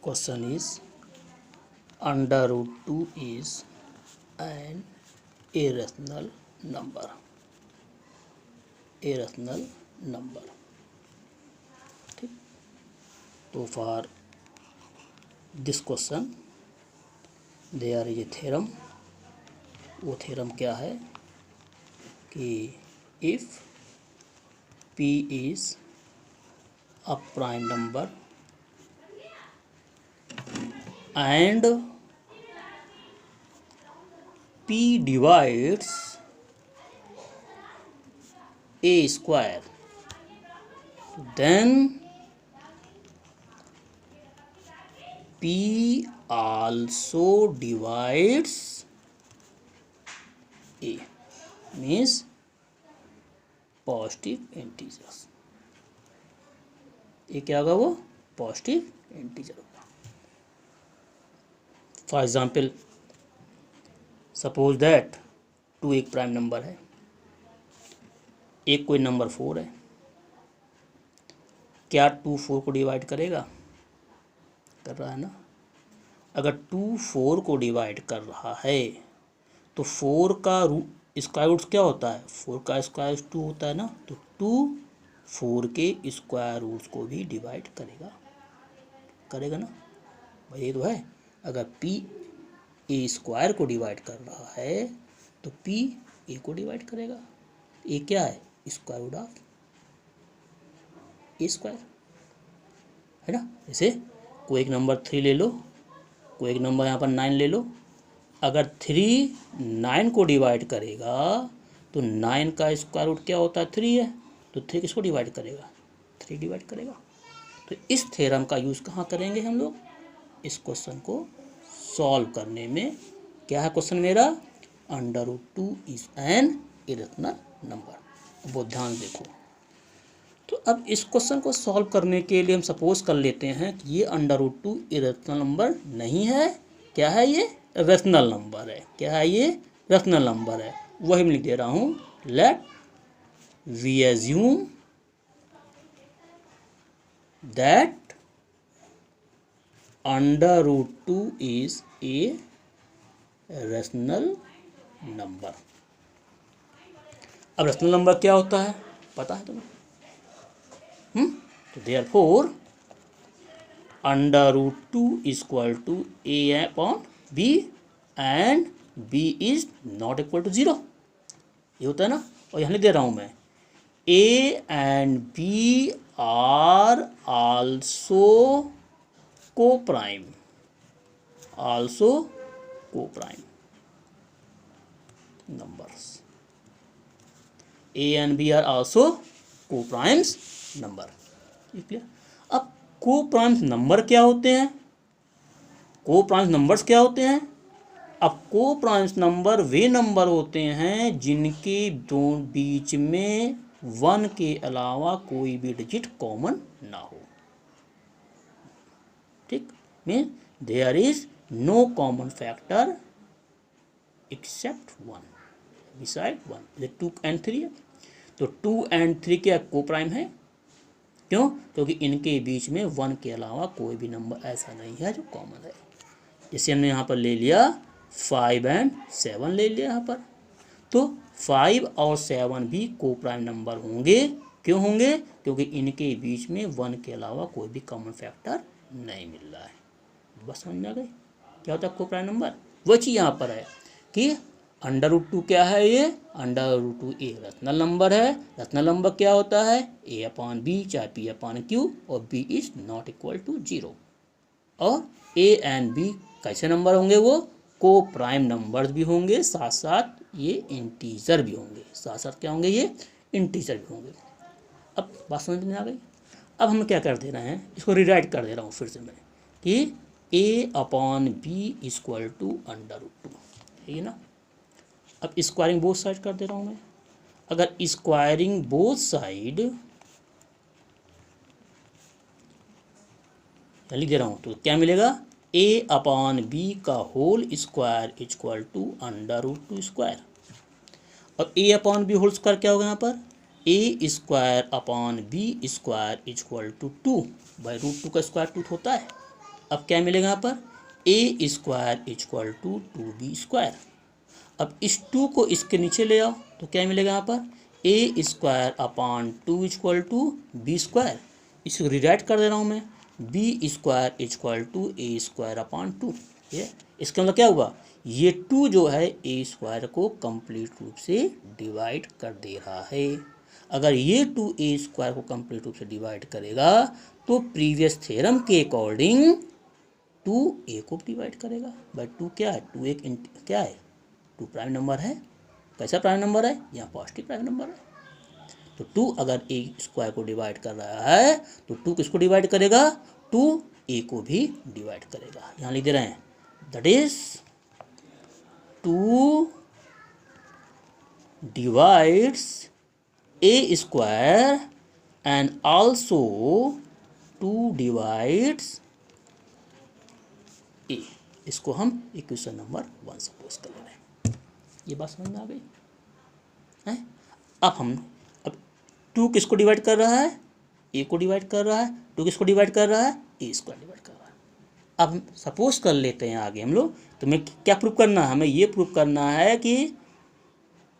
Question is, under root 2 is an irrational number. Irrational number. ठीक, तो for this question there is a theorem. वो theorem क्या है कि if p is a prime number and p divides a square, then p also divides a, means positive integers. ये क्या होगा? वो पॉजिटिव इंटीजर होगा। फॉर एग्जाम्पल, सपोज दैट 2 एक प्राइम नंबर है, एक कोई नंबर 4 है। क्या 2 4 को डिवाइड करेगा? कर रहा है ना। अगर 2 4 को डिवाइड कर रहा है तो 4 का स्क्वायर रूट क्या होता है? 4 का स्क्वायर 2 होता है ना। तो 2 4 के स्क्वायर रूट्स को भी डिवाइड करेगा, करेगा ना भाई। ये तो है। अगर p a स्क्वायर को डिवाइड कर रहा है तो p a को डिवाइड करेगा। ये क्या है? Square root of a square है ना। जैसे कोई एक नंबर 3 ले लो, कोई एक नंबर यहाँ पर 9 ले लो। अगर 3 9 को डिवाइड करेगा तो 9 का स्क्वायर रूट क्या होता है? 3 है। तो 3 किसको डिवाइड करेगा? 3 डिवाइड करेगा। तो इस थ्योरम का यूज़ कहाँ करेंगे हम लोग? इस क्वेश्चन को सॉल्व करने में। क्या है क्वेश्चन मेरा? Under root 2 is an irrational number. वो ध्यान देखो। तो अब इस क्वेश्चन को सॉल्व करने के लिए हम सपोज कर लेते हैं कि ये अंडर रूट 2 इरेशनल नंबर नहीं है। क्या है? ये रेशनल नंबर है। क्या है? ये रेशनल नंबर है। वही मैं लिख दे रहा हूँ, let we assume that under root 2 is a rational number. अब रेशनल नंबर क्या होता है पता है तुम्हें? तो therefore under root 2 is equal to a upon b and b is not equal to 0। ये होता है ना। और यहाँ लिख दे रहा हूँ मैं, a and b are also coprime, also coprime numbers. a and b are also coprimes number. Clear? अब को प्राइम्स नंबर क्या होते हैं? को प्राइम्स नंबर्स क्या होते हैं? अब को प्राइम्स नंबर वे नंबर होते हैं जिनके दो बीच में 1 के अलावा कोई भी डिजिट कॉमन ना हो। ठीक, mean there is no common factor except 1 beside 1। जैसे 2 एंड 3 है, तो 2 एंड 3 क्या को प्राइम है? क्यों? क्योंकि इनके बीच में 1 के अलावा कोई भी नंबर ऐसा नहीं है जो कॉमन है। जैसे हमने यहाँ पर ले लिया 5 एंड 7 ले लिया यहाँ पर, तो 5 और 7 भी को प्राइम नंबर होंगे। क्यों होंगे? क्योंकि इनके बीच में 1 के अलावा कोई भी कॉमन फैक्टर नहीं मिल रहा है। बस समझ में आ गई क्या होता है को प्राइम नंबर? वो चीज़ यहाँ पर है कि अंडर रूट 2 क्या है? ये under root 2 a rational number है। रेशनल नंबर क्या होता है? ए अपॉन बी चाहे पी अपॉन क्यू, और b is not equal to 0। और ए एंड बी कैसे नंबर होंगे? वो को प्राइम नंबर्स भी होंगे, साथ साथ ये इंटीजर भी होंगे। साथ साथ क्या होंगे? ये इंटीजर भी होंगे। अब बात समझ में आ गई? अब हम क्या कर दे रहे हैं, इसको रिराइट कर दे रहा हूँ फिर से मैं कि A upon B equal to under root 2 है ये ना। अब स्क्वायरिंग बोथ साइड कर दे रहा हूँ मैं। अगर स्क्वायरिंग बोथ साइड लिख दे रहा हूँ तो क्या मिलेगा? ए अपॉन बी का whole square equal to under root 2 square. और A upon B whole square क्या होगा यहाँ पर? A square upon B square equal to 2। भाई रूट 2 का स्क्वायर 2 होता है। अब क्या मिलेगा यहाँ पर, A square equal to 2b²। अब इस 2 को इसके नीचे ले आओ तो क्या मिलेगा यहाँ पर, A square upon 2 equal to b²। इसको रिराइट कर दे रहा हूँ मैं, B square equal to A square upon 2। ये इसका मतलब क्या हुआ, ये 2 जो है ए स्क्वायर को कंप्लीट रूप से डिवाइड कर दे रहा है। अगर ये 2 ए स्क्वायर को कंप्लीट रूप से डिवाइड करेगा तो प्रीवियस थ्योरम के अकॉर्डिंग 2 ए को डिवाइड करेगा बाय 2। क्या है, 2 एक क्या है, 2 प्राइम नंबर है। कैसा प्राइम नंबर है, यहाँ पॉजिटिव प्राइम नंबर है। तो 2 अगर ए स्क्वायर को डिवाइड कर रहा है तो 2 किसको डिवाइड करेगा, 2 ए को भी डिवाइड करेगा। यहाँ लिख दे रहे हैं, that is 2 divides A square and also 2 divides A. इसको हम इक्वेशन नंबर 1 सपोज कर रहे हैं। ये बात समझ में आ गई है। अब 2 किसको डिवाइड कर रहा है, ए को डिवाइड कर रहा है। 2 किसको डिवाइड कर रहा है, ए स्क्वायर डिवाइड कर रहा है। अब हम सपोज कर लेते हैं आगे हम लोग, तो मैं क्या प्रूव करना है, हमें ये प्रूव करना है कि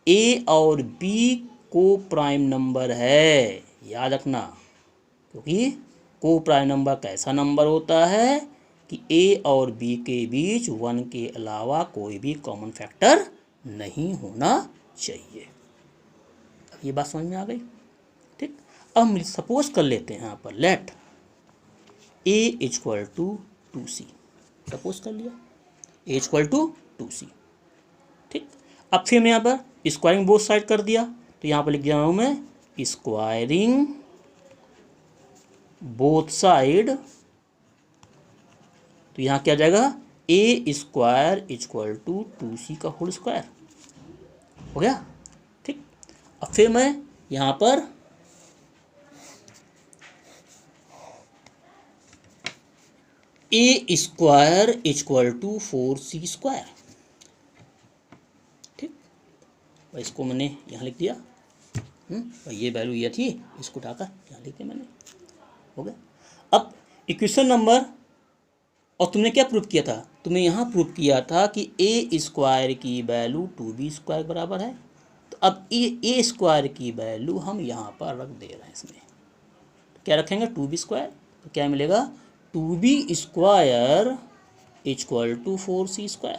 ए और बी को प्राइम नंबर है। याद रखना, क्योंकि को प्राइम नंबर कैसा नंबर होता है कि ए और बी के बीच 1 के अलावा कोई भी कॉमन फैक्टर नहीं होना चाहिए। अब ये बात समझ में आ गई, ठीक। अब हम सपोज कर लेते हैं यहाँ पर, let a equal to 2c। Suppose कर लिया ए इक्वल टू 2c, ठीक। अब फिर मैं यहाँ पर स्क्वायरिंग बोथ साइड कर दिया, तो यहाँ पर लिख दिया हूँ मैं स्क्वायरिंग बोथ साइड। तो यहाँ क्या जाएगा, ए स्क्वायर इक्वल टू 2c का होल स्क्वायर हो गया, ठीक। अब फिर मैं यहाँ पर A square equal to 4c², ठीक। इसको मैंने यहाँ लिख दिया, ये वैल्यू ये थी, इसको उठाकर यहाँ लिख दिया मैंने, हो गया। अब इक्वेशन नंबर, और तुमने क्या प्रूव किया था, तुमने यहाँ प्रूव किया था कि ए स्क्वायर की वैल्यू 2b² बराबर है। तो अब ए स्क्वायर की वैल्यू हम यहाँ पर रख दे रहे हैं इसमें, तो क्या रखेंगे 2b²। तो क्या मिलेगा, 2b² इक्वल टू 4c²।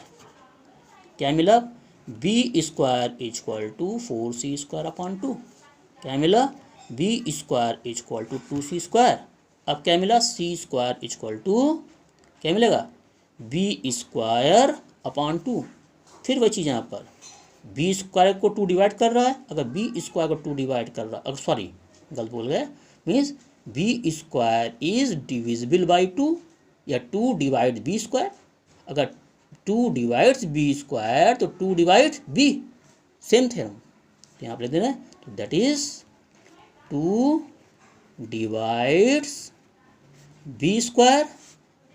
क्या मिला, b² equal to 4c² upon 2। क्या मिला, b² इक्वल टू 2c²। अब क्या मिला, c² इक्वल टू क्या मिलेगा, b² अपॉन 2। फिर वही चीज़ यहाँ पर b² को 2 डिवाइड कर रहा है, अगर b² को 2 डिवाइड कर रहा, अगर सॉरी गलत बोल गए, means b² is divisible by 2 या 2 डिवाइड b²। अगर 2 डिवाइड्स b² तो 2 डिवाइड्स b, सेम थ्योरम। तो यहाँ पर लिख देना है, तो that is 2 divides b²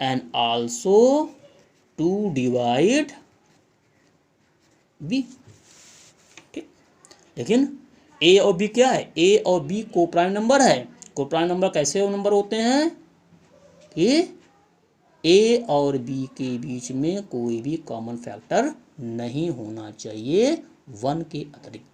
and also 2 divide b, ठीक। लेकिन a और b क्या है, a और b को प्राइम नंबर है। को प्राइम नंबर कैसे नंबर होते हैं कि a और b के बीच में कोई भी कॉमन फैक्टर नहीं होना चाहिए 1 के अतिरिक्त।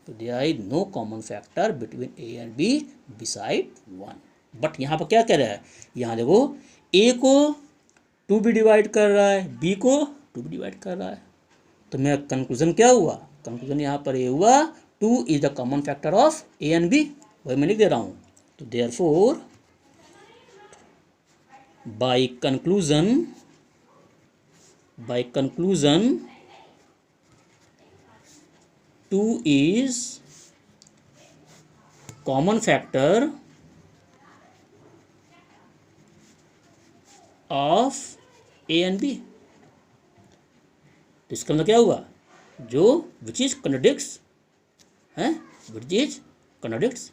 तो there is no common factor between a and b beside 1। But यहाँ पर क्या कह रहा है, यहाँ देखो a को 2 भी डिवाइड कर रहा है, b को 2 भी डिवाइड कर रहा है। तो मेरा कंक्लूजन क्या हुआ, कंक्लूजन यहाँ पर ये हुआ 2 is the common factor of a and b, वही मैं लिख दे रहा हूँ। तो therefore by conclusion 2 is common factor of A and B। तो इसका मतलब क्या हुआ, जो विच इज कंट्राडिक्ट्स है, विच इज कंट्राडिक्ट्स,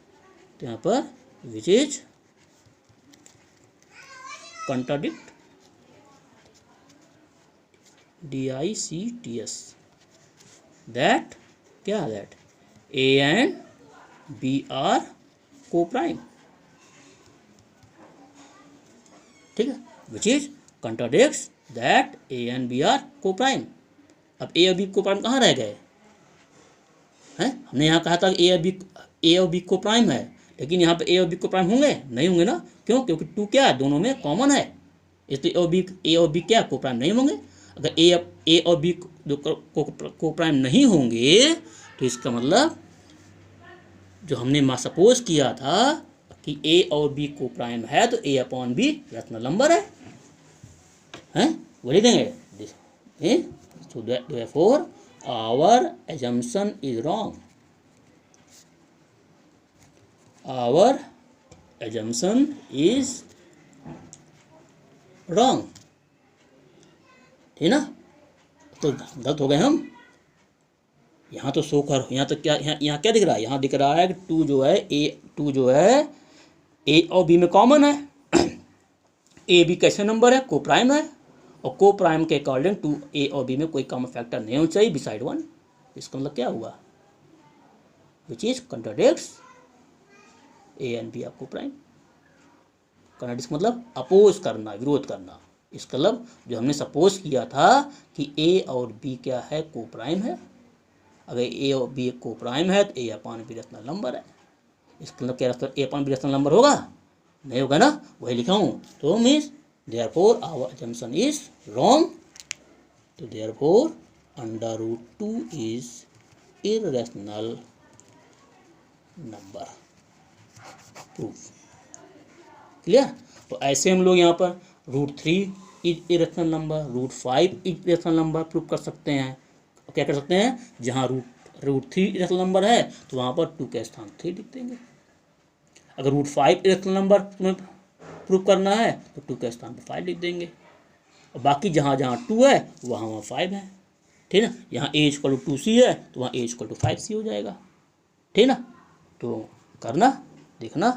तो यहाँ पर which is contradict DICTS, that क्या, that A and B are coprime, ठीक है, which is contradicts that A and B are coprime. अब ए और बी को प्राइम कहाँ रह गए हैं? हमने यहाँ कहा था ए और बी को प्राइम है, लेकिन यहाँ पे ए और बी को प्राइम होंगे नहीं होंगे ना, क्यों? क्योंकि टू क्या है, दोनों में कॉमन है, इसलिए ए और बी क्या को प्राइम नहीं होंगे। अगर ए और बी को प्राइम नहीं होंगे तो इसका मतलब जो हमने सपोज किया था कि ए और बी को प्राइम है तो ए अपॉन बी रैशनल नंबर है, वो लिख देंगे। So therefore our assumption is wrong. Our assumption is wrong. ठीक ना, तो गलत हो गए हम। यहाँ तो शो कर, यहाँ तो क्या, यहाँ क्या दिख रहा है? यहाँ दिख रहा है कि टू जो है ए और बी में कॉमन है। ए बी कैसे नंबर है? को प्राइम है, और को प्राइम के अकॉर्डिंग टू ए और बी में कोई कॉमन फैक्टर नहीं होना चाहिए बिसाइड वन। इसका मतलब क्या हुआ? Which is contradicts a and b आपको प्राइम। कंट्राडिक्ट मतलब अपोज करना, विरोध करना। इसका मतलब जो हमने सपोज किया था कि ए और बी क्या है, को प्राइम है। अगर ए और बी को प्राइम है तो ए अपॉन बी रैशनल नंबर है। इसका मतलब क्या, ए अपॉन बी रैशनल नंबर होगा? नहीं होगा ना, वही लिखा हूँ। तो means therefore our assumption is wrong. So therefore under root 2 is irrational number. Proof. Clear? तो ऐसे हम लोग यहाँ पर root 3 is irrational number, root 5 is irrational number prove कर सकते हैं। क्या कर सकते हैं? जहाँ रूट 3 इरेशनल नंबर है तो वहाँ पर 2 के स्थान 3 लिख देंगे। अगर रूट 5 इरेशनल नंबर में प्रूव करना है तो 2 के स्थान पर 5 लिख देंगे, और बाकी जहाँ जहाँ 2 है वहाँ 5 है। ठीक ना, यहाँ ए इक्वल टू 2c है तो वहाँ ए इक्वल टू 5c हो जाएगा। ठीक ना, तो करना, देखना।